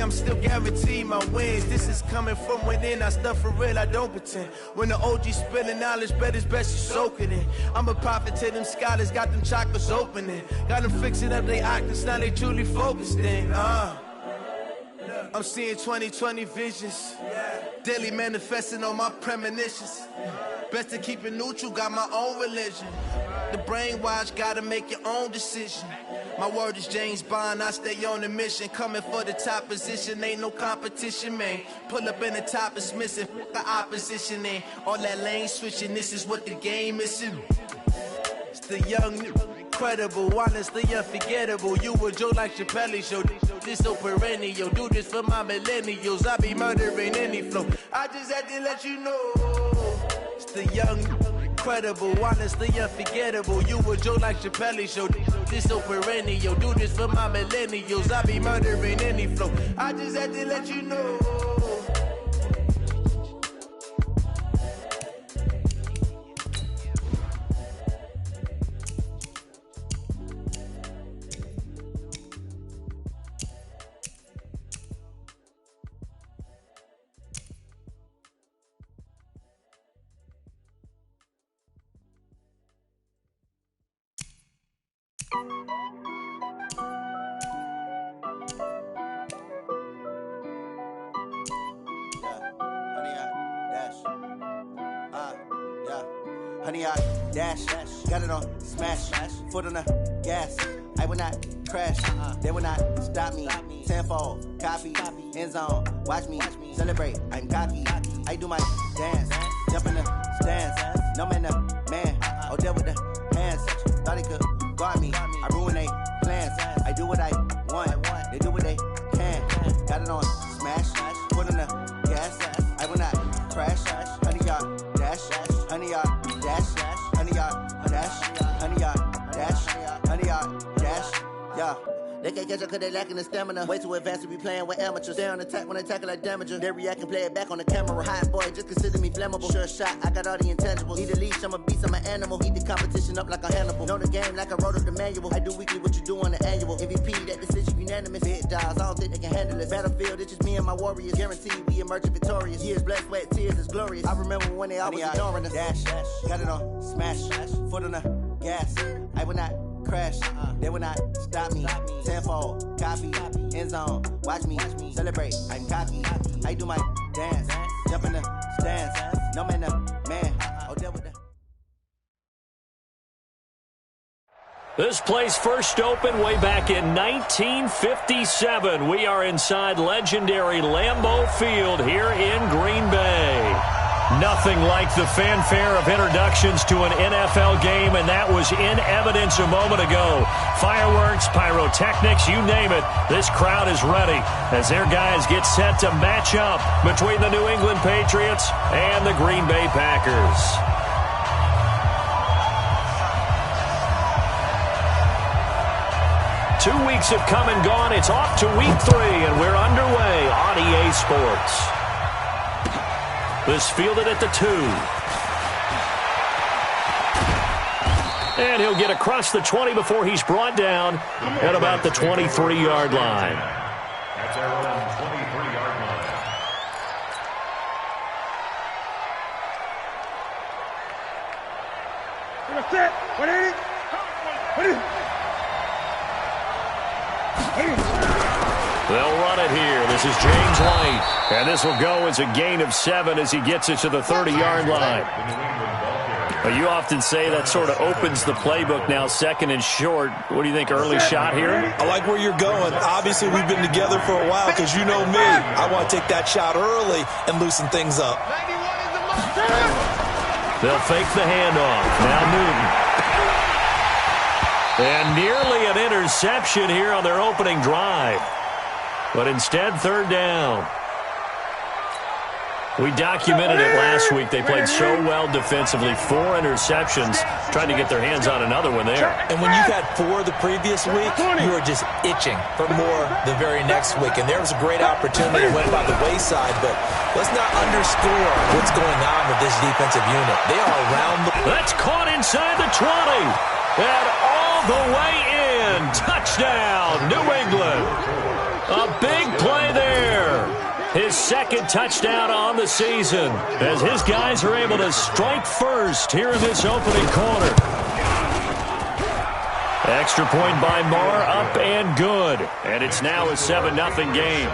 I'm still guaranteed my wins. This is coming from within. I stuff for real, I don't pretend. When the OG spilling knowledge, bet it's best you soak it in. I'm a prophet to them scholars, got them chakras opening. Got them fixing up they octaves, now they truly focused in. I'm seeing 2020 visions. Daily manifesting on my premonitions. Best to keep it neutral, got my own religion. The brainwash, gotta make your own decision. My word is James Bond, I stay on a mission. Coming for the top position, ain't no competition, man. Pull up in the top, it's missing, the opposition, ain't all that lane switching, this is what the game is. It's the young, incredible, honestly unforgettable. You a Joe like Chappelle show, this so perennial. Do this for my millennials, I be murdering any flow. I just had to let you know. It's the young, incredible, honestly unforgettable. You a Joe like Chappelle show, this so perennial. Do this for my millennials, I be murdering any flow. I just had to let you know. Honey, I dash, got it on smash, foot on the gas. I will not crash, they will not stop me. Tenfold, copy, end zone, watch me celebrate. I'm cocky, I do my dance, jump in the stands. No man, man, oh there with the hands. Thought he could guard me, I ruin they plans. I do what I want, they do what they can. Got it on smash, foot on the gas. I will not crash, honey, y'all dash, honey, y'all dash, honey, y'all dash, honey, y'all dash, honey, y'all dash, yeah. They can't catch up cause they lacking the stamina. Way too advanced to be playing with amateurs. Stay on attack when they tackle like damager. They react and play it back on the camera. Hot boy, just consider me flammable. Sure shot, I got all the intangibles. Need a leash, I'm a beast, I'm an animal. Eat the competition up like a Hannibal. Know the game like I wrote up the manual. I do weekly what you do on the annual. MVP, that decision unanimous. Big dials, I don't think they can handle it. Battlefield, it's just me and my warriors. Guaranteed we emerging victorious. Years, blood, sweat, tears, is glorious. I remember when they always ignoring us. Dash, got it on smash, foot on the gas. I will not crash, they will not stop me. Tenfold, copy, end zone, watch me celebrate. I'm cocky, I do my dance, jump in the stands. No man, man, oh there with the. This place first opened way back in 1957. We are inside legendary Lambeau Field here in Green Bay. Nothing like the fanfare of introductions to an NFL game, and that was in evidence a moment ago. Fireworks, pyrotechnics, you name it. This crowd is ready as their guys get set to match up between the New England Patriots and the Green Bay Packers. Two weeks have come and gone. It's off to week 3, and we're underway on EA Sports. This fielded at the 2. And he'll get across the 20 before he's brought down at about the 23-yard line. That's around 23-yard line. That's it. 180. They'll run it here. This is James White. And this will go as a gain of 7 as he gets it to the 30-yard line. But you often say that sort of opens the playbook now, second and short. What do you think, early shot here? I like where you're going. Obviously, we've been together for a while because you know me. I want to take that shot early and loosen things up. They'll fake the handoff. Now Newton. And nearly an interception here on their opening drive. But instead, third down. We documented it last week. They played so well defensively. 4 interceptions, trying to get their hands on another one there. And when you've had 4 the previous week, you are just itching for more the very next week. And there was a great opportunity that went by the wayside, but let's not underscore what's going on with this defensive unit. They are around the... That's caught inside the 20. And all the way in. Touchdown, New England. A big play there second touchdown on the season as his guys are able to strike first here in this opening quarter. Extra point by Marr, up and good. And it's now a 7-0 game.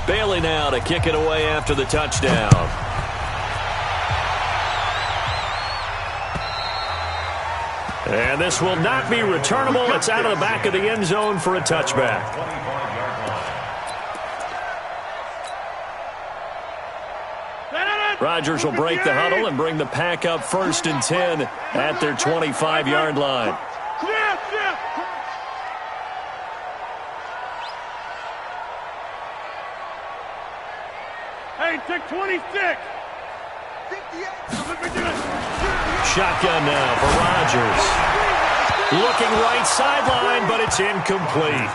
Bailey now to kick it away after the touchdown. And this will not be returnable. It's out of the back of the end zone for a touchback. Rodgers will break the huddle and bring the pack up 1st and 10 at their 25-yard line. Hey, take 26. Shotgun now for Rodgers. Looking right sideline, but it's incomplete.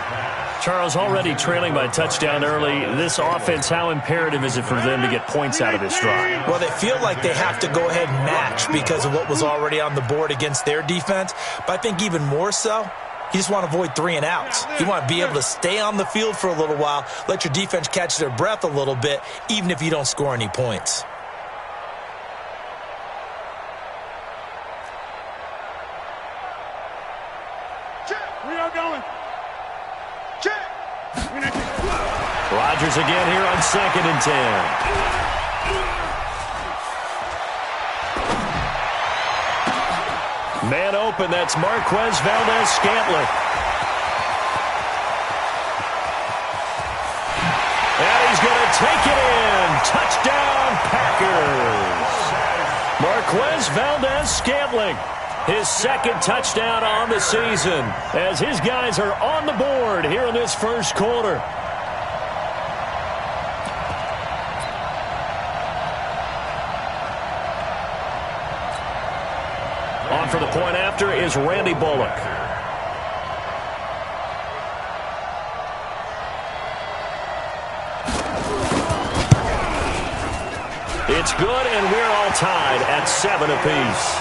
Charles, already trailing by touchdown early. This offense, how imperative is it for them to get points out of this drive? Well, they feel like they have to go ahead and match because of what was already on the board against their defense. But I think even more so, you just want to avoid 3 and outs. You want to be able to stay on the field for a little while, let your defense catch their breath a little bit, even if you don't score any points. We are going. Rodgers again here on 2nd and 10. Man open, that's Marquez Valdez-Scantling. And he's going to take it in. Touchdown, Packers. Marquez Valdez-Scantling, his 2nd touchdown on the season, as his guys are on the board here in this first quarter. On for the point after is Randy Bullock. It's good, and we're all tied at 7 apiece.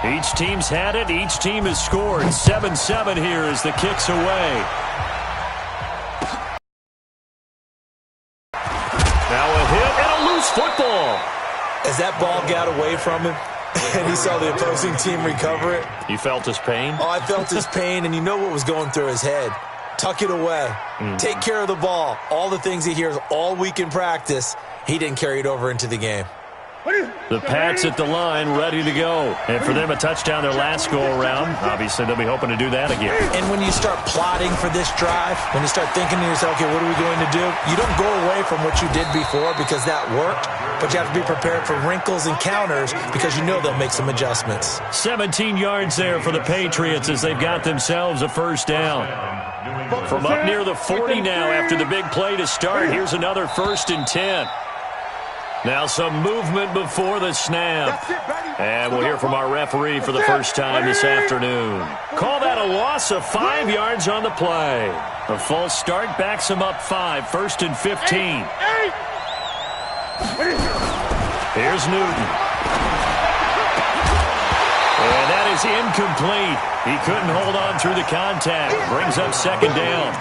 Each team's had it. Each team has scored. 7-7 here as the kick's away. Now a hit and a loose football. As that ball got away from him and he saw the opposing team recover it. You felt his pain? Oh, I felt his pain, and you know what was going through his head. Tuck it away. Take care of the ball. All the things he hears all week in practice, he didn't carry it over into the game. The Pats at the line, ready to go. And for them, a touchdown their last go-around. Obviously, they'll be hoping to do that again. And when you start plotting for this drive, when you start thinking to yourself, okay, what are we going to do? You don't go away from what you did before because that worked, but you have to be prepared for wrinkles and counters because you know they'll make some adjustments. 17 yards there for the Patriots as they've got themselves a first down. From up near the 40 now after the big play to start, here's another 1st and 10. Now some movement before the snap. And we'll hear from our referee for the first time this afternoon. Call that a loss of 5 yards on the play. A false start backs him up 5, 1st and 15. Here's Newton. And that is incomplete. He couldn't hold on through the contact. Brings up 2nd down.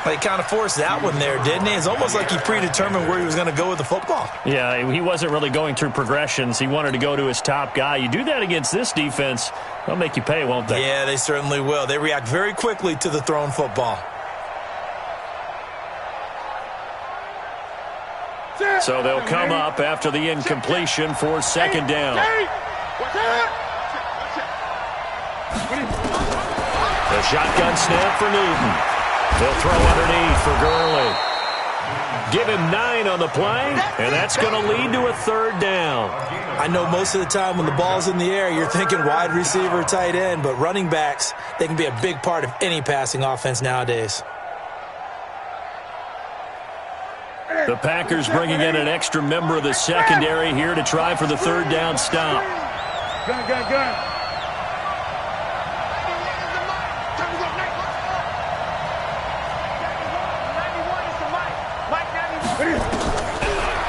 He kind of forced that one there, didn't he? It's almost like he predetermined where he was going to go with the football. Yeah, he wasn't really going through progressions. He wanted to go to his top guy. You do that against this defense, they'll make you pay, won't they? Yeah, they certainly will. They react very quickly to the thrown football. So they'll come up after the incompletion for 2nd down. The shotgun snap for Newton. They'll throw underneath for Gurley. Give him 9 on the play, and that's going to lead to a 3rd down. I know most of the time when the ball's in the air, you're thinking wide receiver, tight end, but running backs, they can be a big part of any passing offense nowadays. The Packers bringing in an extra member of the secondary here to try for the third down stop. Gun.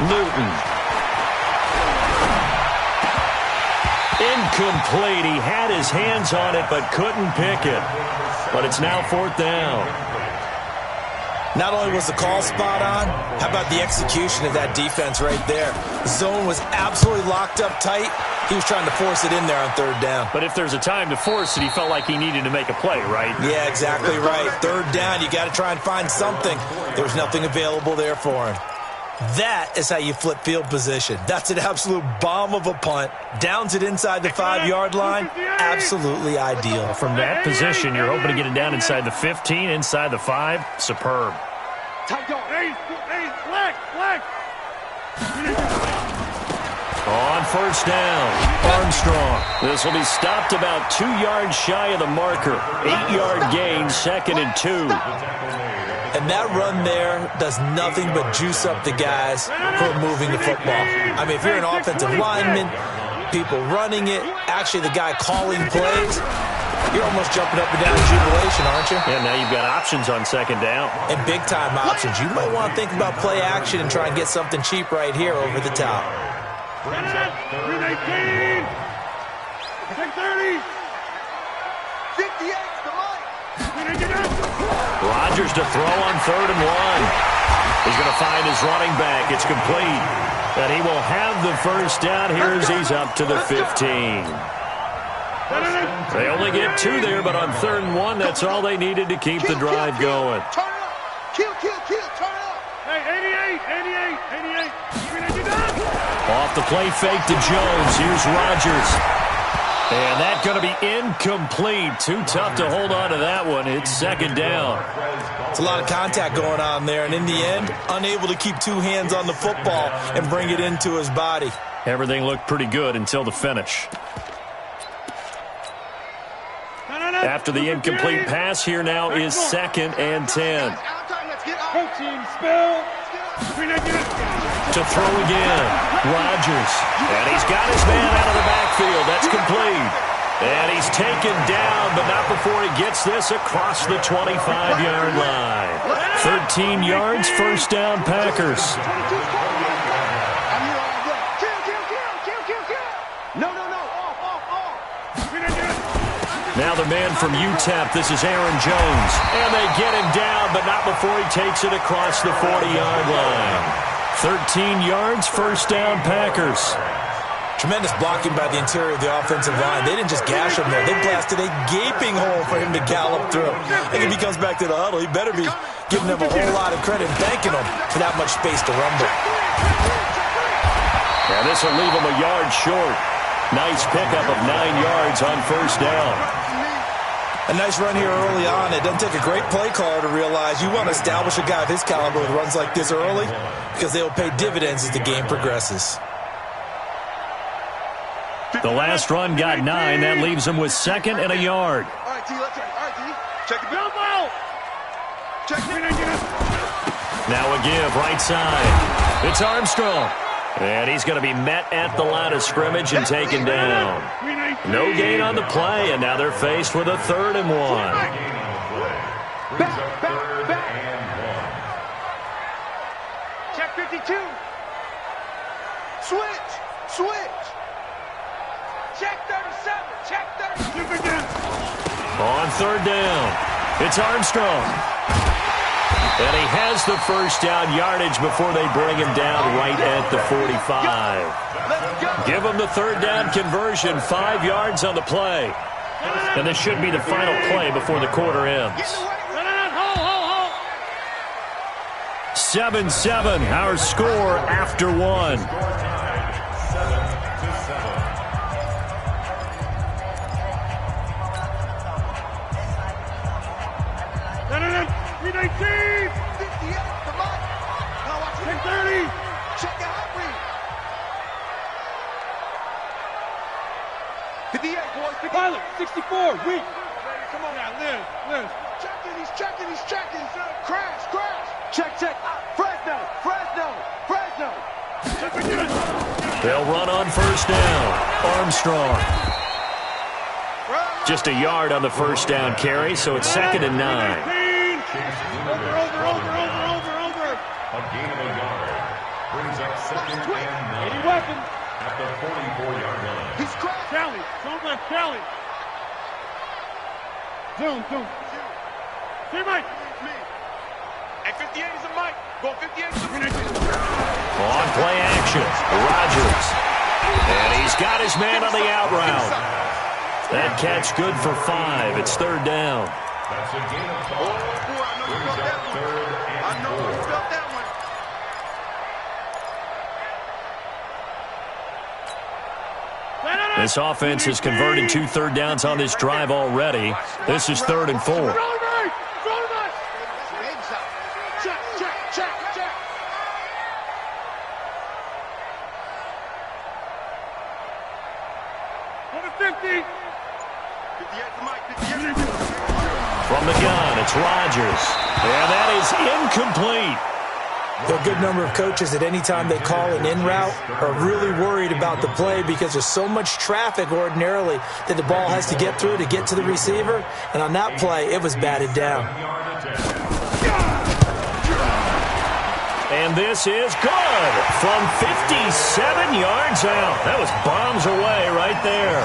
Newton. Incomplete. He had his hands on it but couldn't pick it. But it's now fourth down. Not only was the call spot on, how about the execution of that defense right there? The zone was absolutely locked up tight. He was trying to force it in there on third down. But if there's a time to force it, he felt like he needed to make a play, right? Yeah, exactly right. Third down, you got to try and find something. There was nothing available there for him. That is how you flip field position. That's an absolute bomb of a punt. Downs it inside the 5-yard line. Absolutely ideal. From that position, you're hoping to get it down inside the 15, inside the 5. Superb. On first down, Armstrong. This will be stopped about 2 yards shy of the marker. 8-yard gain, 2nd and 2. And that run there does nothing but juice up the guys who are moving the football. I mean, if you're an offensive lineman, people running it, actually the guy calling plays, you're almost jumping up and down in jubilation, aren't you? Yeah, now you've got options on second down. And big-time options. You might want to think about play action and try and get something cheap right here over the top. 319. 630. 58. Rodgers to throw on 3rd and 1. He's going to find his running back. It's complete. And he will have the first down here as he's up to the 15. They only get 2 there, but on 3rd and 1, that's all they needed to keep the drive going. Turn it up. Kill, turn it up. Hey, 88. Off the play fake to Jones. Here's Rodgers. And that's going to be incomplete. Too tough to hold on to that one. It's 2nd down. It's a lot of contact going on there, and in the end, unable to keep 2 hands on the football and bring it into his body. Everything looked pretty good until the finish. After the incomplete pass, here now is 2nd and 10. To throw again, Rodgers. And he's got his man out of the backfield. That's complete. And he's taken down, but not before he gets this across the 25-yard line. 13 yards, first down, Packers. Now the man from UTEP, this is Aaron Jones. And they get him down, but not before he takes it across the 40-yard line. 13 yards, first down, Packers. Tremendous blocking by the interior of the offensive line. They didn't just gash him there. They blasted a gaping hole for him to gallop through. And if he comes back to the huddle, he better be giving them a whole lot of credit and thanking them for that much space to rumble. Yeah, this will leave him a yard short. Nice pickup of 9 yards on first down. A nice run here early on. It doesn't take a great play caller to realize you want to establish a guy of his caliber with runs like this early because they will pay dividends as the game progresses. The last run got 9. That leaves him with 2nd and a yard. All right, T, let's go. All right, T. Check the bill ball. Check the Now a give, right side. It's Armstrong. And he's going to be met at the line of scrimmage and taken down. No gain on the play, and now they're faced with a 3rd and 1. Back. Check 52. Switch. Check 37. Check 37. On 3rd down, it's Armstrong. And he has the first down yardage before they bring him down right at the 45. Give him the 3rd down conversion, 5 yards on the play. And this should be the final play before the quarter ends. 7-7, our score after 1. Pilot, 64, weak. Come on now, Liz. He's checking. Crash. Check. Fresno. They'll run on first down. Armstrong. Just a yard on the first down carry, so it's 2nd and 9. Over. A gain of a yard. Brings up 2nd and 9. Any weapon. At the 44-yard line. He's cracked. Charlie. Zoom left, Charlie. Zoom. See, Mike. Me. And 58 is a Mike. Go 58 is a Mike. On play action, Rodgers. And he's got his man on the out route. That catch good for 5. It's 3rd down. That's a gain of 5. I know you felt that one. I know you felt that one. This offense has converted 2 third downs on this drive already. This is 3rd and 4. Check. 50. From the gun, it's Rodgers. And that is incomplete. There are a good number of coaches at any time they call an in route are really worried about the play because there's so much traffic ordinarily that the ball has to get through to get to the receiver. And on that play, it was batted down. And this is good from 57 yards out. That was bombs away right there.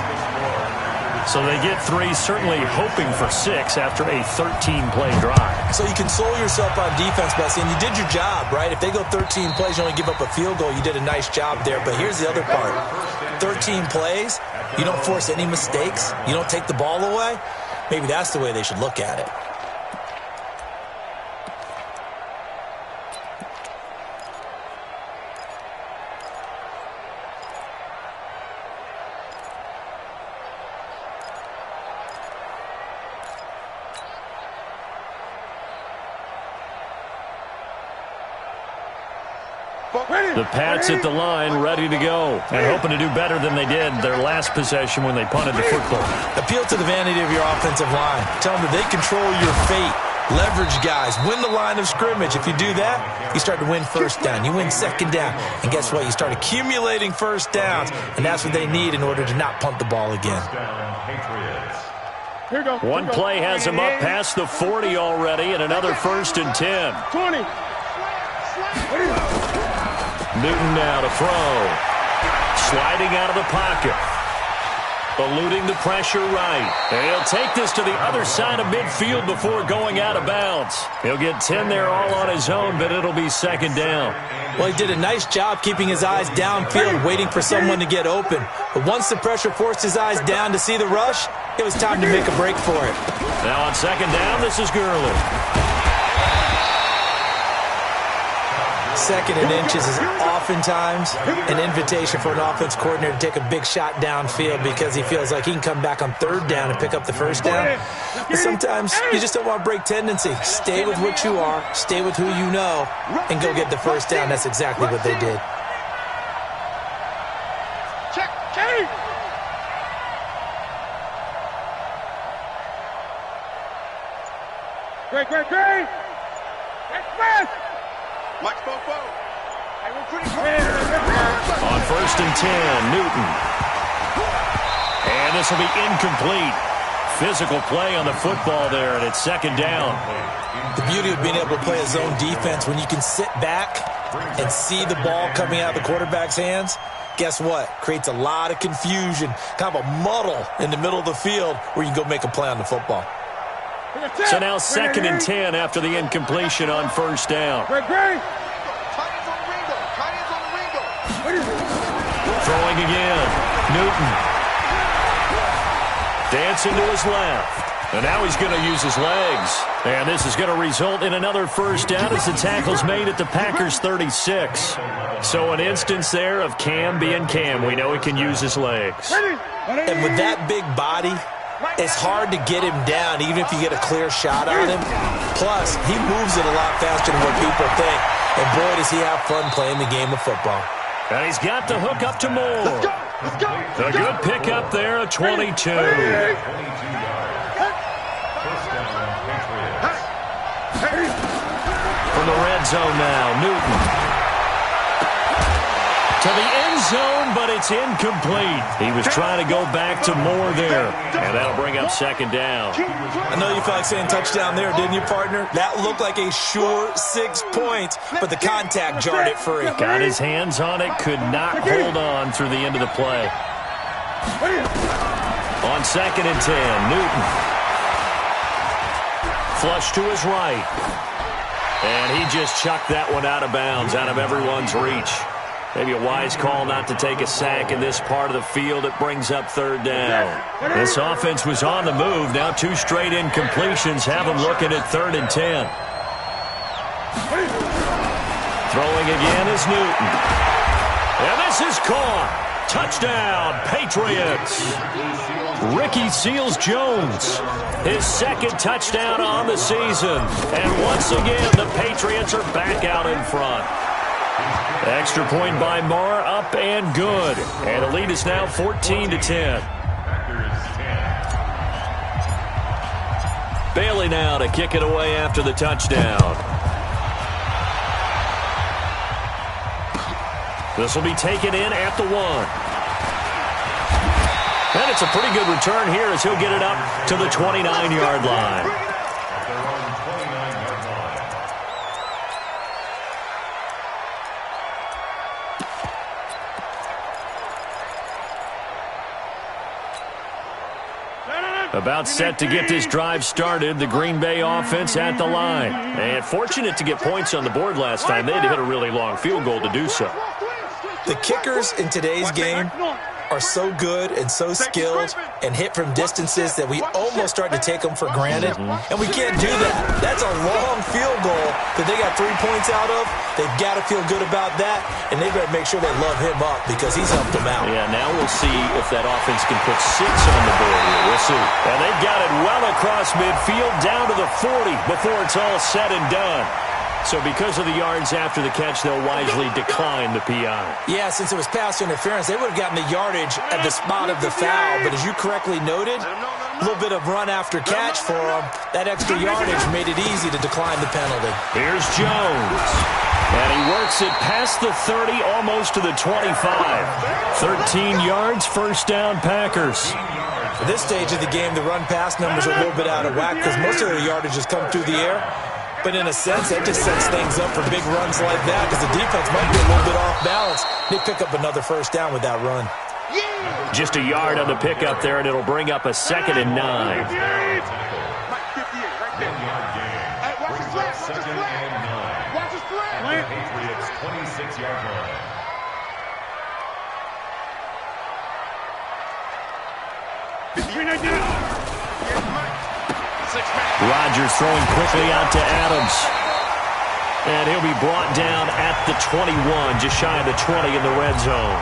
So they get 3, certainly hoping for 6 after a 13-play drive. So you console yourself on defense by saying you did your job, right? If they go 13 plays, you only give up a field goal, you did a nice job there. But here's the other part. 13 plays, you don't force any mistakes, you don't take the ball away. Maybe that's the way they should look at it. The Pats at the line, ready to go, and hoping to do better than they did their last possession when they punted the football. Appeal to the vanity of your offensive line. Tell them that they control your fate. Leverage guys. Win the line of scrimmage. If you do that, you start to win first down. You win second down. And guess what? You start accumulating first downs, and that's what they need in order to not punt the ball again. One play has him up past the 40 already, and another 1st and 10. 20. Newton now to throw. Sliding out of the pocket. Eluding the pressure right. And he'll take this to the other side of midfield before going out of bounds. He'll get 10 there all on his own, but it'll be 2nd down. Well, he did a nice job keeping his eyes downfield, waiting for someone to get open. But once the pressure forced his eyes down to see the rush, it was time to make a break for it. Now on 2nd down, this is Gurley. 2nd and inches is oftentimes an invitation for an offense coordinator to take a big shot downfield because he feels like he can come back on 3rd down and pick up the 1st down. But sometimes you just don't want to break tendency. Stay with what you are, stay with who you know, and go get the 1st down. That's exactly what they did. Check. Great. Express. Watch Fofo. On 1st and 10, Newton. And this will be incomplete. Physical play on the football there, and it's 2nd down. The beauty of being able to play a zone defense, when you can sit back and see the ball coming out of the quarterback's hands, guess what? Creates a lot of confusion, kind of a muddle in the middle of the field where you can go make a play on the football. So now 2nd and 10 after the incompletion on 1st down. Throwing again. Newton. Dancing to his left. And now he's going to use his legs. And this is going to result in another 1st down as the tackle's made at the Packers' 36. So an instance there of Cam being Cam. We know he can use his legs. And with that big body, it's hard to get him down, even if you get a clear shot on him. Plus, he moves it a lot faster than what people think. And boy, does he have fun playing the game of football. And he's got the hook up to Moore. A good pickup there at 22. From the red zone now, Newton. to the end zone, but it's incomplete. He was trying to go back to more there, and that'll bring up second down. I know you felt like saying touchdown there, didn't you, partner? That looked like a sure 6 points, but the contact jarred it free. Got his hands on it, could not hold on through the end of the play. On 2nd and 10, Newton. Flush to his right. And he just chucked that one out of bounds, out of everyone's reach. Maybe a wise call not to take a sack in this part of the field. It brings up 3rd down. This offense was on the move. Now 2 straight incompletions have them looking at 3rd and 10. Throwing again is Newton. And this is caught. Touchdown, Patriots. Ricky Seals-Jones, his 2nd touchdown on the season. And once again, the Patriots are back out in front. Extra point by Marr, up and good. And the lead is now 14-10. Bailey now to kick it away after the touchdown. This will be taken in at the 1. And it's a pretty good return here as he'll get it up to the 29-yard line. About set to get this drive started, the Green Bay offense at the line. And fortunate to get points on the board last time. They had to hit a really long field goal to do so. The kickers in today's game are so good and so skilled and hit from distances that we almost start to take them for granted. And we can't do that. That's a long field goal that they got 3 points out of. They've got to feel good about that, and they better make sure they love him up because he's helped them out. Yeah, now we'll see if that offense can put 6 on the board here. We'll see. And they've got it well across midfield down to the 40 before it's all said and done. So because of the yards after the catch, they'll wisely decline the PI. Yeah, since it was pass interference, they would have gotten the yardage at the spot of the foul. But as you correctly noted, a little bit of run after catch for them. That extra yardage made it easy to decline the penalty. Here's Jones. And he works it past the 30, almost to the 25. 13 yards, 1st down, Packers. At this stage of the game, the run-pass numbers are a little bit out of whack because most of their yardage has come through the air. But in a sense, that just sets things up for big runs like that because the defense might be a little bit off balance. They pick up another 1st down with that run. Just a yard on the pickup there, and it'll bring up a 2nd and 9. Patriots 26-yard line. Rodgers throwing quickly out to Adams. And he'll be brought down at the 21, just shy of the 20 in the red zone.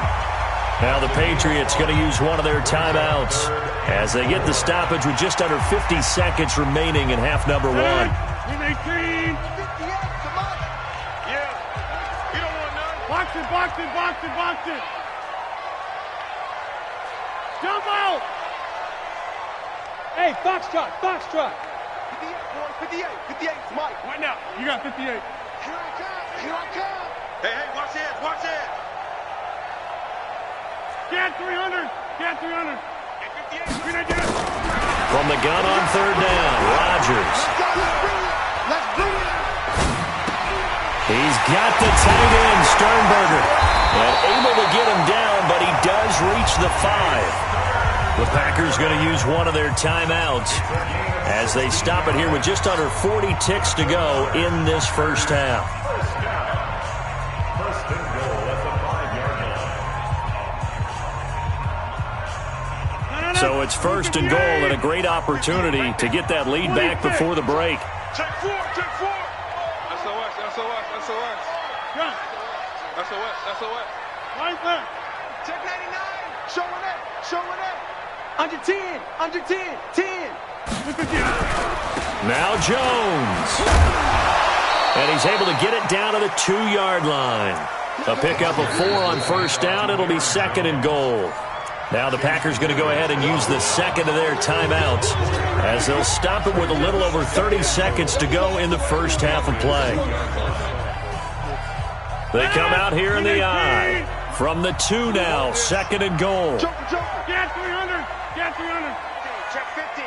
Now the Patriots going to use one of their timeouts as they get the stoppage with just under 50 seconds remaining in half number 1. Box it. Jump out! Hey, foxtrot. 58, Mike. Right now. You got 58. Here I come. Hey, watch it. Get 300. From the gun on 3rd down, Rodgers. He's got the tight end, Sternberger. And able to get him down, but he does reach the 5. The Packers going to use one of their timeouts as they stop it here with just under 40 ticks to go in this 1st half. First and goal at the 5-yard line. So it's 1st and goal and a great opportunity to get that lead back before the break. Check 4. SOS. Right there. Check 99. Showing it. Under 10. 10. Now Jones. And he's able to get it down to the 2-yard line. A pickup of 4 on 1st down. It'll be 2nd and goal. Now the Packers going to go ahead and use the 2nd of their timeouts as they'll stop it with a little over 30 seconds to go in the 1st half of play. They come out here in the I. From the 2 now, 2nd and goal. Get 300. Get 300. Check 50.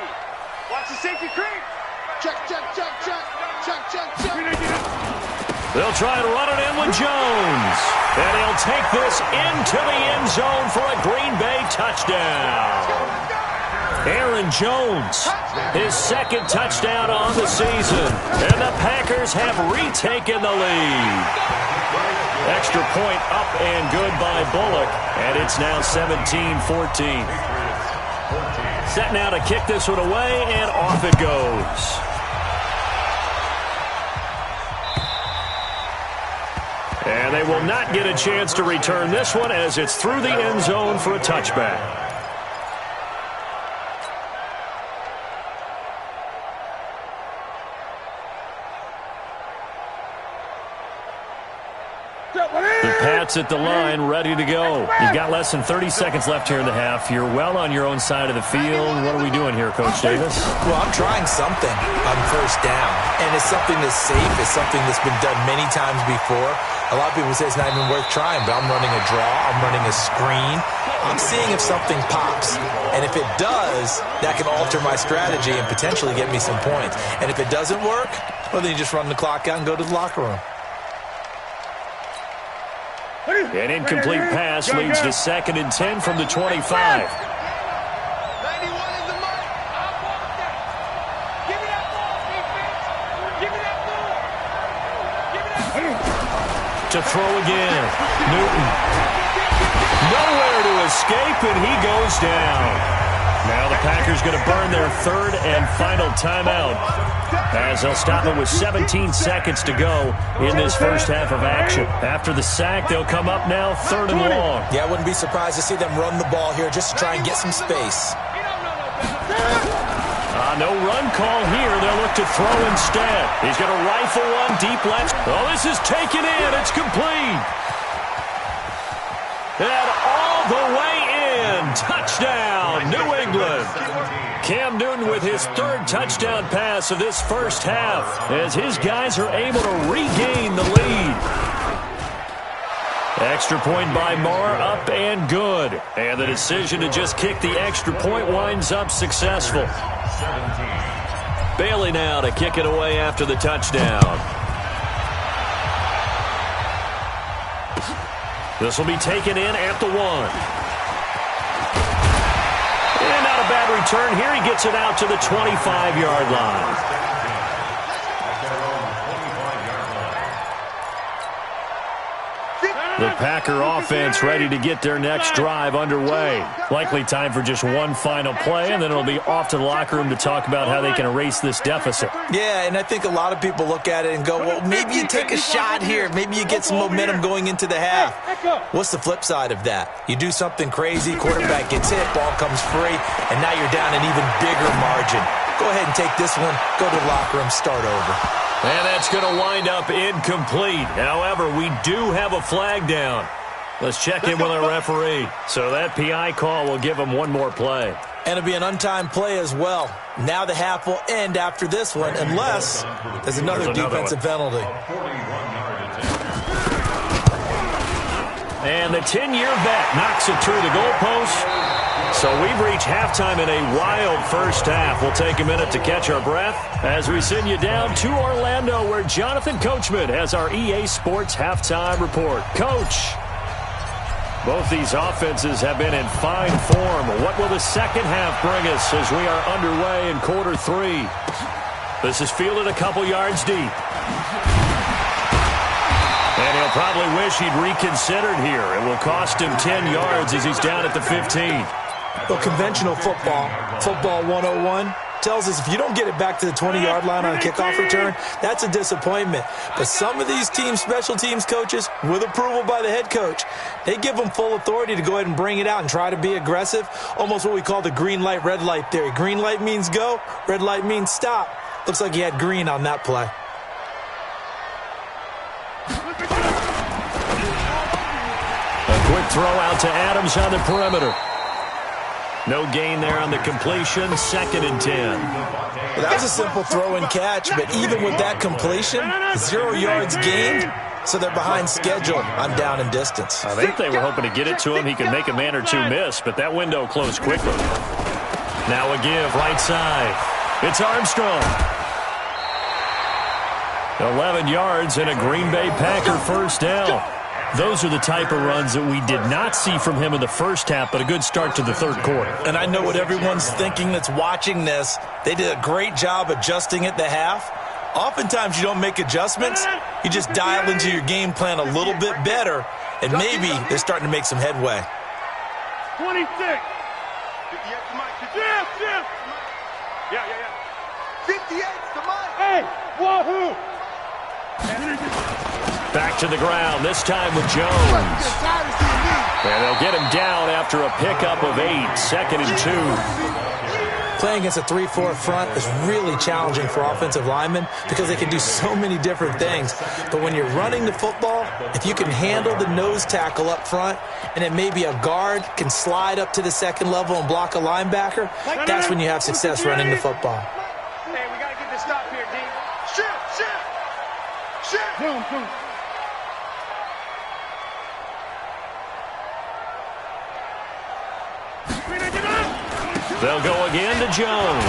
Watch the safety creep. Check. They'll try and run it in with Jones. And he'll take this into the end zone for a Green Bay touchdown. Aaron Jones, his 2nd touchdown on the season. And the Packers have retaken the lead. Extra point up and good by Bullock. And it's now 17-14. Set now to kick this one away, and off it goes. And they will not get a chance to return this one as it's through the end zone for a touchback. The Pats at the line, ready to go. You've got less than 30 seconds left here in the half. You're well on your own side of the field. What are we doing here, Coach Davis? Well, I'm trying something on first down, and it's something that's safe. It's something that's been done many times before. A lot of people say it's not even worth trying, but I'm running a draw. I'm running a screen. I'm seeing if something pops, and if it does, that can alter my strategy and potentially get me some points. And if it doesn't work, well, then you just run the clock out and go to the locker room. An incomplete pass leads to 2nd and 10 from the 25. 91 is the mark. I want that. Give me that ball, defense. Give me that ball. Give me that ball. To throw again. Newton. Nowhere to escape, and he goes down. Now the Packers going to burn their 3rd and final timeout as they'll stop it with 17 seconds to go in this first half of action. After the sack, they'll come up now 3rd and long. Yeah, I wouldn't be surprised to see them run the ball here just to try and get some space. No run call here. They'll look to throw instead. He's going to rifle one deep left. Oh, this is taken in. It's complete. And all the way in. Touchdown, New England. Cam Newton with his 3rd touchdown pass of this first half as his guys are able to regain the lead. Extra point by Marr, up and good. And the decision to just kick the extra point winds up successful. Bailey now to kick it away after the touchdown. This will be taken in at the 1. And not a bad return here. He gets it out to the 25-yard line. The Packer offense ready to get their next drive underway. Likely time for just one final play, and then it'll be off to the locker room to talk about how they can erase this deficit. Yeah, and I think a lot of people look at it and go, well, maybe you take a shot here. Maybe you get some momentum going into the half. What's the flip side of that? You do something crazy, quarterback gets hit, ball comes free, and now you're down an even bigger margin. Go ahead and take this one, go to the locker room, start over. And that's going to wind up incomplete. However, we do have a flag down. Let's check in with our referee. So that PI call will give him one more play. And it'll be an untimed play as well. Now the half will end after this one, unless there's another defensive penalty. And the 10-year vet knocks it through the goalpost. So we've reached halftime in a wild first half. We'll take a minute to catch our breath as we send you down to Orlando, where Jonathan Coachman has our EA Sports halftime report. Coach, both these offenses have been in fine form. What will the second half bring us as we are underway in quarter 3? This is fielded a couple yards deep. And he'll probably wish he'd reconsidered here. It will cost him 10 yards as he's down at the 15. Well, conventional football 101, tells us if you don't get it back to the 20-yard line on a kickoff return, that's a disappointment. But some of these teams, special teams coaches, with approval by the head coach, they give them full authority to go ahead and bring it out and try to be aggressive, almost what we call the green light, red light theory. Green light means go, red light means stop. Looks like he had green on that play. A quick throw out to Adams on the perimeter. No gain there on the completion, 2nd and 10. Well, that was a simple throw and catch, but even with that completion, 0 yards gained, so they're behind schedule on down and distance. I think they were hoping to get it to him. He could make a man or two miss, but that window closed quickly. Now a give right side. It's Armstrong. 11 yards and a Green Bay Packer first down. Those are the type of runs that we did not see from him in the first half, but a good start to the third quarter. And I know what everyone's thinking that's watching this. They did a great job adjusting at the half. Oftentimes you don't make adjustments. You just dial into your game plan a little bit better, and maybe they're starting to make some headway. 26. 58 to Mike. Yeah. 58 to Mike. Hey, wahoo. Back to the ground, this time with Jones. And they'll get him down after a pickup of 8, 2nd and 2. Playing against a 3-4 front is really challenging for offensive linemen because they can do so many different things. But when you're running the football, if you can handle the nose tackle up front and then maybe a guard can slide up to the second level and block a linebacker, that's when you have success running the football. Hey, we got to get this stop here, D. Shift. Boom. They'll go again to Jones.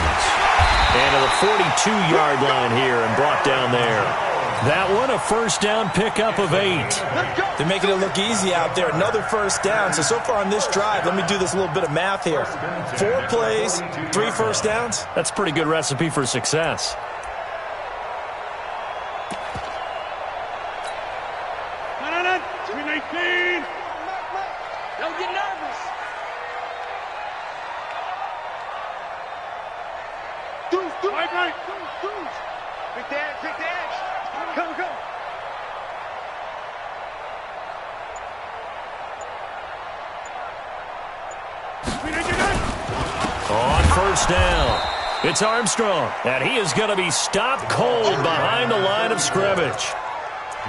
And to the 42-yard line here and brought down there. That one, a first down pickup of 8. They're making it look easy out there. Another first down. So far on this drive, let me do this little bit of math here. 4 plays, 3 first downs. That's a pretty good recipe for success. Don't get nervous. Right. Big dash. Come. On first down, it's Armstrong, and he is going to be stopped cold behind the line of scrimmage.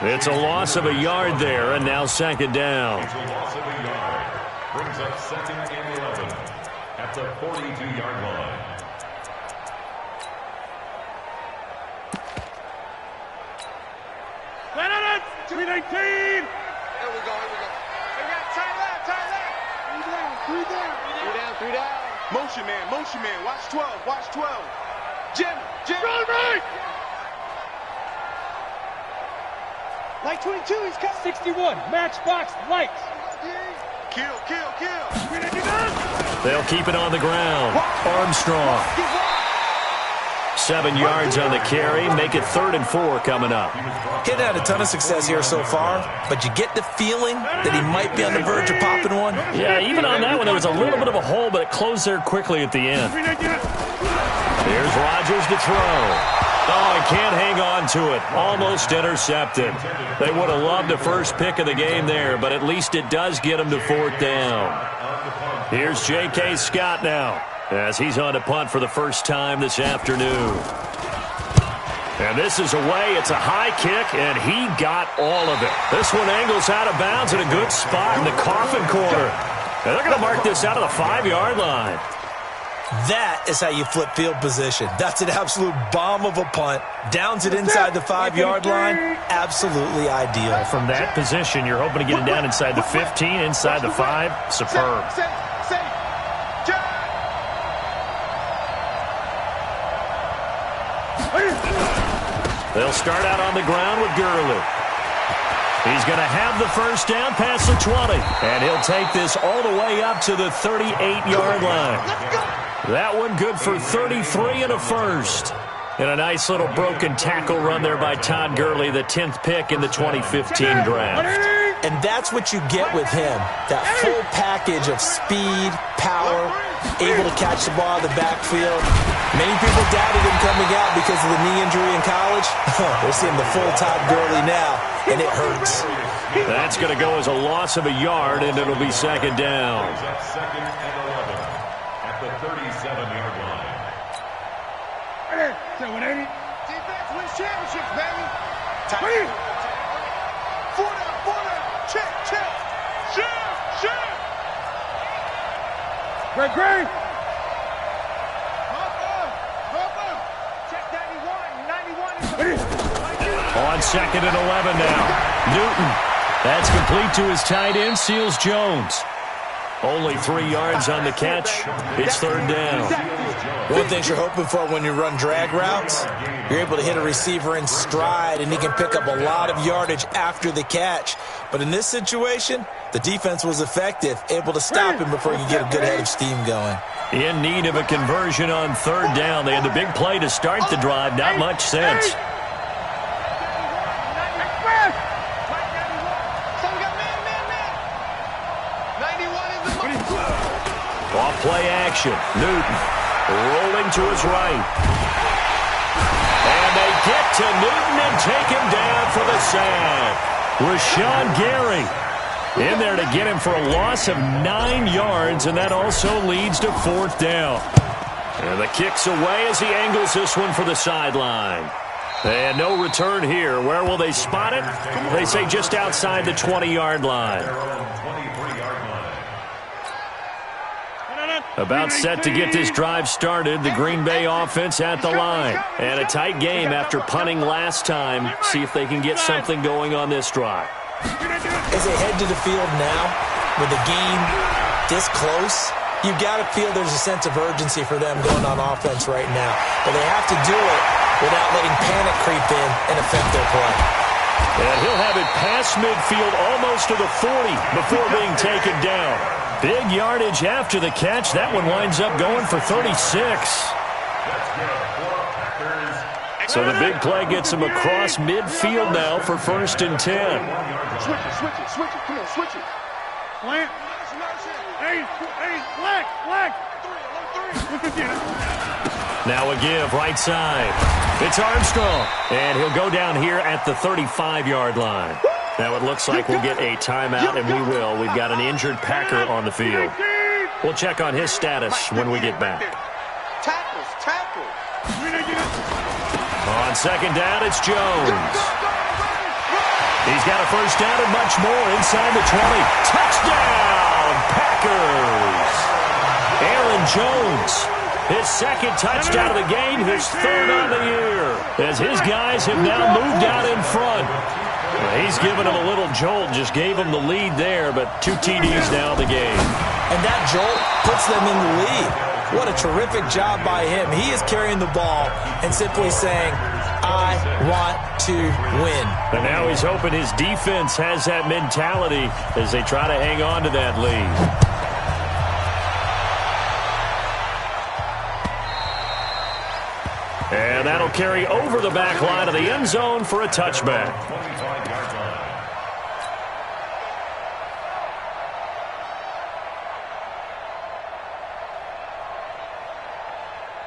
It's a loss of a yard there, and now 2nd down. It's a loss of a yard. Brings up 2nd and 11 at the 42-yard line. There we go. Hey, tight left. 3 down. Motion man. Watch 12. Jim. Run right. Light 22, he's cut. 61, matchbox lights. Kill. They'll keep it on the ground. Armstrong. 7 yards on the carry. Make it 3rd and 4 coming up. He's had a ton of success here so far, but you get the feeling that he might be on the verge of popping one. Yeah, even on that one, there was a little bit of a hole, but it closed there quickly at the end. Here's Rodgers to throw. Oh, he can't hang on to it. Almost intercepted. They would have loved the first pick of the game there, but at least it does get him to 4th down. Here's J.K. Scott now, as he's on to punt for the first time this afternoon. And this is away. It's a high kick, and he got all of it. This one angles out of bounds in a good spot in the coffin corner. And they're going to mark this out of the 5-yard line. That is how you flip field position. That's an absolute bomb of a punt. Downs it inside the 5-yard line. Absolutely ideal. From that position, you're hoping to get it down inside the 15, inside the 5. Superb. They'll start out on the ground with Gurley. He's going to have the first down past the 20. And he'll take this all the way up to the 38-yard line. That one good for 33 and a first. And a nice little broken tackle run there by Todd Gurley, the 10th pick in the 2015 draft. And that's what you get with him. That full package of speed, power, able to catch the ball in the backfield. Many people doubted him coming out because of the knee injury in college. They're seeing the full Todd Gurley now, and it hurts. That's going to go as a loss of a yard, and it'll be 2nd down. 2nd and 11 at the 37-yard line. 180. Defense wins championships, baby. 4 down. Check. Shift. Great. Hop up. Check 91 is the On 2nd and 11 now. Newton. That's complete to his tight end, Seals Jones. Only 3 yards on the catch. It's 3rd down. One thing you're hoping for when you run drag routes, you're able to hit a receiver in stride, and he can pick up a lot of yardage after the catch. But in this situation, the defense was effective, able to stop him before he could get a good head of steam going. In need of a conversion on 3rd down. They had the big play to start the drive. Not much sense. Off play action. Newton rolling to his right. And they get to Newton and take him down for the sack. Rashawn Gary in there to get him for a loss of 9 yards, and that also leads to 4th down. And the kick's away as he angles this one for the sideline. And no return here. Where will they spot it? They say just outside the 20-yard line. About set to get this drive started. The Green Bay offense at the line. And a tight game after punting last time. See if they can get something going on this drive. As they head to the field now, with the game this close, you've got to feel there's a sense of urgency for them going on offense right now. But they have to do it without letting panic creep in and affect their play. And he'll have it past midfield almost to the 40 before being taken down. Big yardage after the catch. That one winds up going for 36. So the big play gets him across midfield now for 1st and 10. Switch it. Come on, switch it. Plant. Hey, black. Now a give, right side. It's Armstrong. And he'll go down here at the 35-yard line. Now it looks like we'll get a timeout, and we will. We've got an injured Packer on the field. We'll check on his status when we get back. Tackles. On 2nd down, it's Jones. He's got a 1st down and much more inside the 20. Touchdown, Packers. Aaron Jones, his 2nd touchdown of the game, his 3rd on the year, as his guys have now moved out in front. Well, he's given him a little jolt, just gave him the lead there, but 2 TDs now in the game. And that jolt puts them in the lead. What a terrific job by him. He is carrying the ball and simply saying, I want to win. And now he's hoping his defense has that mentality as they try to hang on to that lead. And that'll carry over the back line of the end zone for a touchback.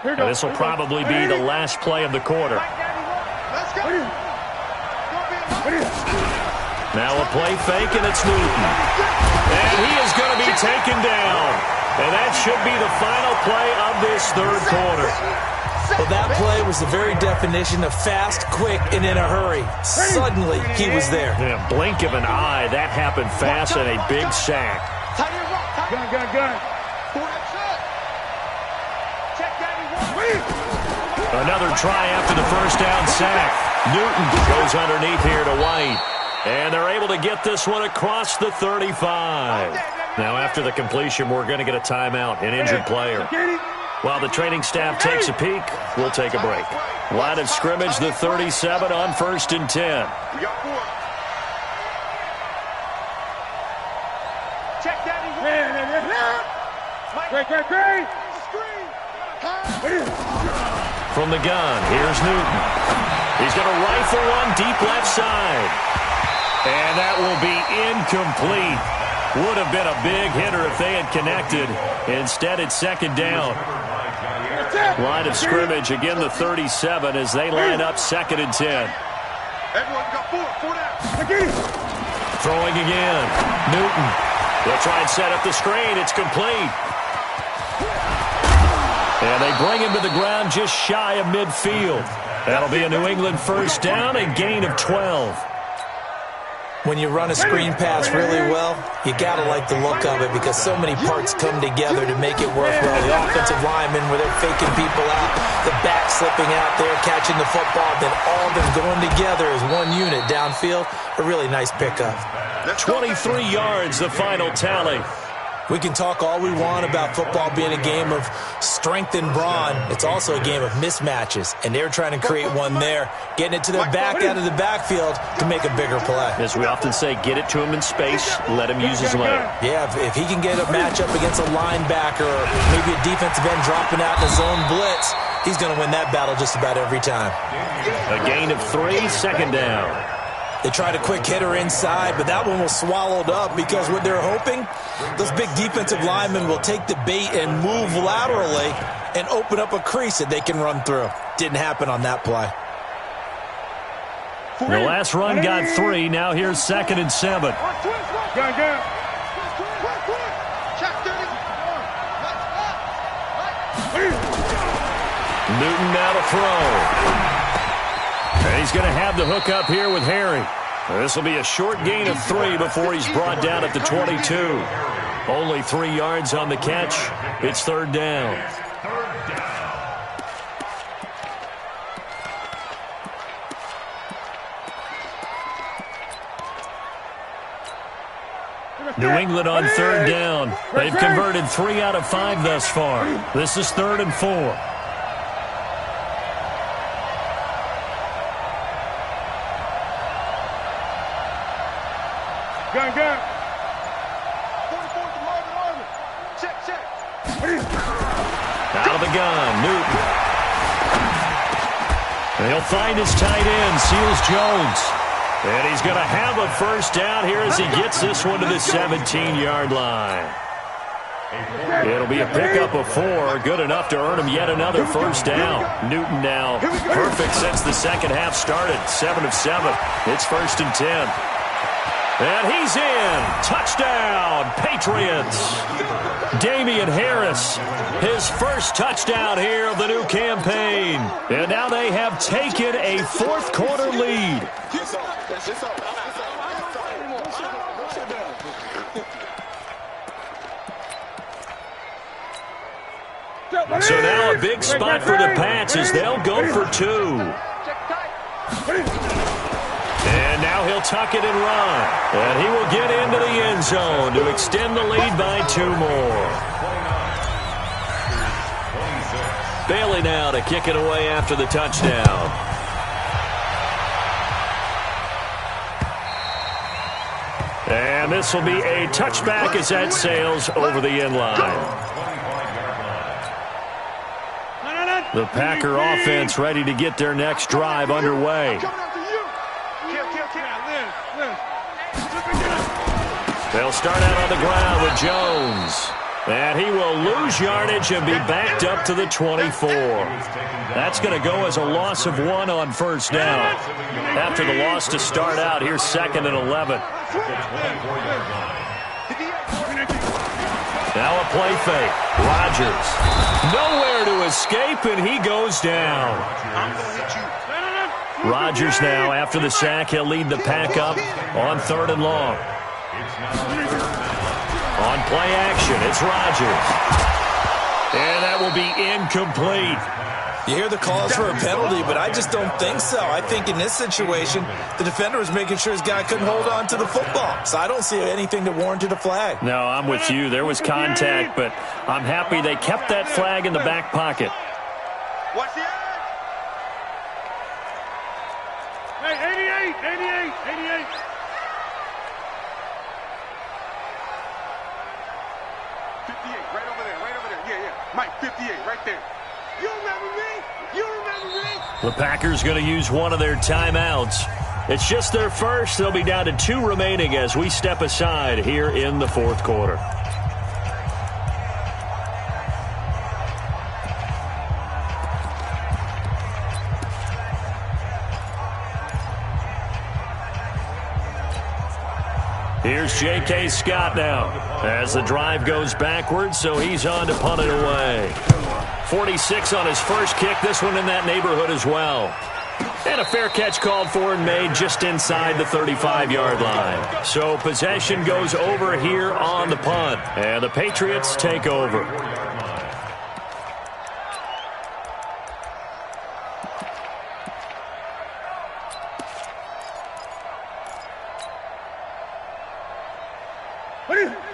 This will probably be the last play of the quarter. Now a play fake, and it's Newton. And he is going to be taken down. And that should be the final play of this 3rd quarter. Well, that play was the very definition of fast, quick, and in a hurry. Suddenly, he was there. In a blink of an eye, that happened fast, and a big sack. Gun. Another try after the 1st down sack. Newton goes underneath here to White. And they're able to get this one across the 35. Now, after the completion, we're going to get a timeout, an injured player. While the training staff takes a peek, we'll take a break. Line of scrimmage, the 37 on 1st and 10. We got 4. Check that. Great. From the gun, here's Newton. He's going to rifle one deep left side. And that will be incomplete. Would have been a big hitter if they had connected. Instead, it's 2nd down. Line of scrimmage, again the 37 as they line up 2nd and 10. Everyone got 4 down. Throwing again. Newton. They'll try and set up the screen. It's complete. And they bring him to the ground just shy of midfield. That'll be a New England 1st down, a gain of 12. When you run a screen pass really well, you got to like the look of it because so many parts come together to make it work well. The offensive linemen, where they're faking people out, the back slipping out there, catching the football, then all of them going together as one unit downfield. A really nice pickup. 23 yards, the final tally. We can talk all we want about football being a game of strength and brawn. It's also a game of mismatches, and they're trying to create one there, getting it to their back out of the backfield to make a bigger play. As we often say, get it to him in space, let him use his leg. Yeah, if he can get a matchup against a linebacker or maybe a defensive end dropping out in a zone blitz, he's going to win that battle just about every time. A gain of 3, second down. They tried a quick hitter inside, but that one was swallowed up because what they're hoping, those big defensive linemen will take the bait and move laterally and open up a crease that they can run through. Didn't happen on that play. The last run got 3. Now here's 2nd and 7. Newton now to throw. And he's going to have the hook up here with Harry. This will be a short gain of 3 before he's brought down at the 22. Only 3 yards on the catch. It's 3rd down. New England on 3rd down. They've converted 3 out of 5 thus far. This is 3rd and 4. Gun. Check. Out of the gun, Newton. And he'll find his tight end, Seals Jones. And he's going to have a first down here as he gets this one to the 17-yard line. It'll be a pickup of 4, good enough to earn him yet another first down. Newton now perfect since the second half started, 7 of 7. It's 1st and 10. And he's in. Touchdown, Patriots. Damian Harris, his first touchdown here of the new campaign. And now they have taken a 4th quarter lead. So now a big spot for the Pats as they'll go for 2. And now he'll tuck it and run. And he will get into the end zone to extend the lead by 2 more. Bailey now to kick it away after the touchdown. And this will be a touchback as that sails over the end line. The Packer offense ready to get their next drive underway. They'll start out on the ground with Jones. And he will lose yardage and be backed up to the 24. That's going to go as a loss of 1 on 1st down. After the loss to start out, here's 2nd and 11. Now a play fake. Rodgers. Nowhere to escape, and he goes down. Rodgers now, after the sack, he'll lead the pack up on 3rd and long. On play action, it's Rodgers. And that will be incomplete. You hear the calls for a penalty, but I just don't think so. I think in this situation, the defender was making sure his guy couldn't hold on to the football. So I don't see anything that warranted a flag. No, I'm with you. There was contact, but I'm happy they kept that flag in the back pocket. What's the edge? Hey, 88. 58, right over there. Yeah. Mike, 58, right there. You remember me? The Packers going to use one of their timeouts. It's just their first. They'll be down to 2 remaining as we step aside here in the 4th quarter. Here's J.K. Scott now as the drive goes backwards, so he's on to punt it away. 46 on his first kick, this one in that neighborhood as well. And a fair catch called for and made just inside the 35-yard line. So possession goes over here on the punt. And the Patriots take over.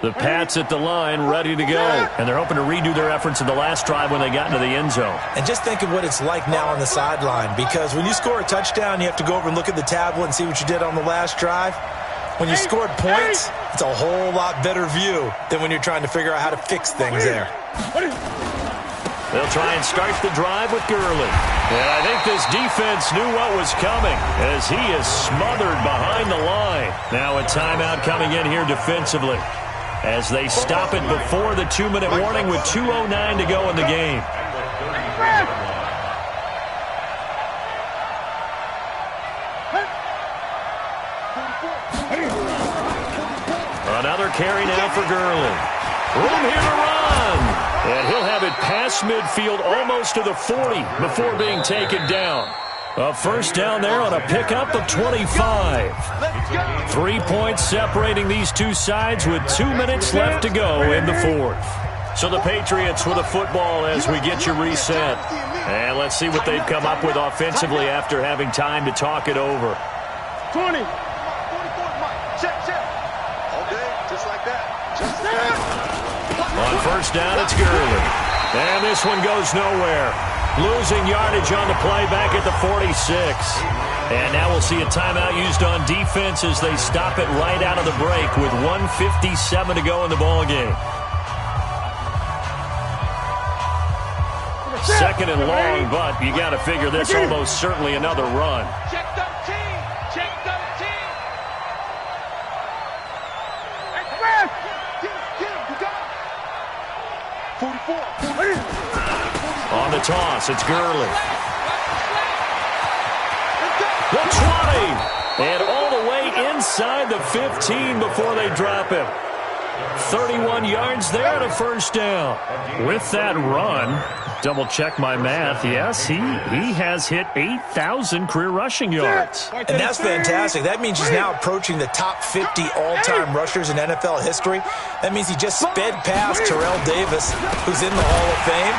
The Pats at the line, ready to go. And they're hoping to redo their efforts in the last drive when they got into the end zone. And just think of what it's like now on the sideline, because when you score a touchdown, you have to go over and look at the tablet and see what you did on the last drive. When you scored points, it's a whole lot better view than when you're trying to figure out how to fix things there. They'll try and start the drive with Gurley. And I think this defense knew what was coming as he is smothered behind the line. Now a timeout coming in here defensively as they stop it before the 2-minute warning with 2:09 to go in the game. Another carry now for Gurley. Room here to run. And he'll have it past midfield almost to the 40 before being taken down. A first down there on a pickup of 25. 3 points separating these two sides with 2 minutes left to go in the fourth. So the Patriots with a football as we get you reset. And let's see what they've come up with offensively after having time to talk it over. 20. Check. Okay, just like that. Just like that. On first down, it's Gurley. And this one goes nowhere. Losing yardage on the play back at the 46. And now we'll see a timeout used on defense as they stop it right out of the break with 1:57 to go in the ballgame. Second and long, but you got to figure this almost certainly another run. Check 13. Check 13. Express. Get him. You got him. 44. On the toss, it's Gurley. The 20. And all the way inside the 15 before they drop him. 31 yards there and a first down. With that run, double check my math. Yes, he has hit 8,000 career rushing yards. And that's fantastic. That means he's now approaching the top 50 all-time rushers in NFL history. That means he just sped past Terrell Davis, who's in the Hall of Fame.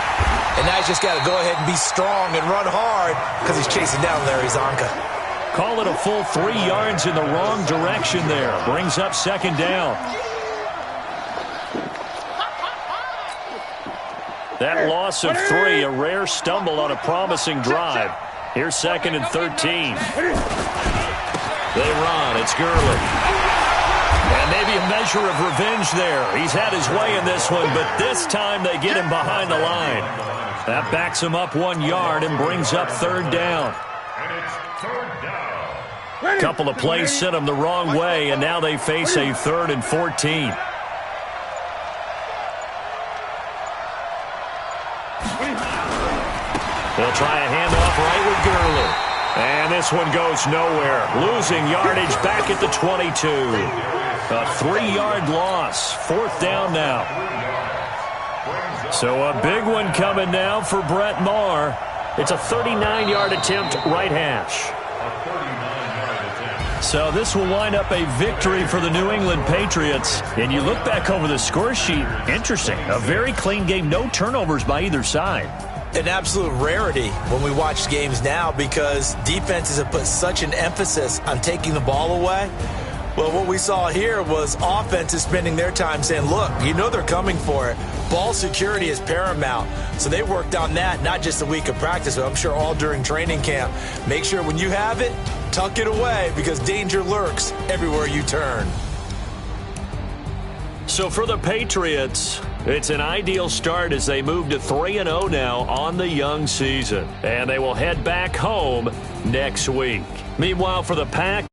And now he's just got to go ahead and be strong and run hard because he's chasing down Larry Zonka. Call it a full 3 yards in the wrong direction there. Brings up second down. That loss of 3, a rare stumble on a promising drive. Here's second and 13. They run. It's Gurley. And maybe a measure of revenge there. He's had his way in this one, but this time they get him behind the line. That backs him up 1 yard and brings up third down. And it's third down. Couple of plays sent them the wrong way, and now they face a 3rd and 14. They'll try a handoff right with Gurley. And this one goes nowhere. Losing yardage back at the 22. A 3-yard loss. Fourth down now. So a big one coming now for Brett Maher. It's a 39-yard attempt right hash. So this will wind up a victory for the New England Patriots. And you look back over the score sheet, interesting. A very clean game, no turnovers by either side. An absolute rarity when we watch games now because defenses have put such an emphasis on taking the ball away. Well, what we saw here was offenses spending their time saying, look, you know they're coming for it. Ball security is paramount. So they worked on that, not just a week of practice, but I'm sure all during training camp. Make sure when you have it, tuck it away because danger lurks everywhere you turn. So for the Patriots, it's an ideal start as they move to 3-0 now on the young season. And they will head back home next week. Meanwhile, for the Pack,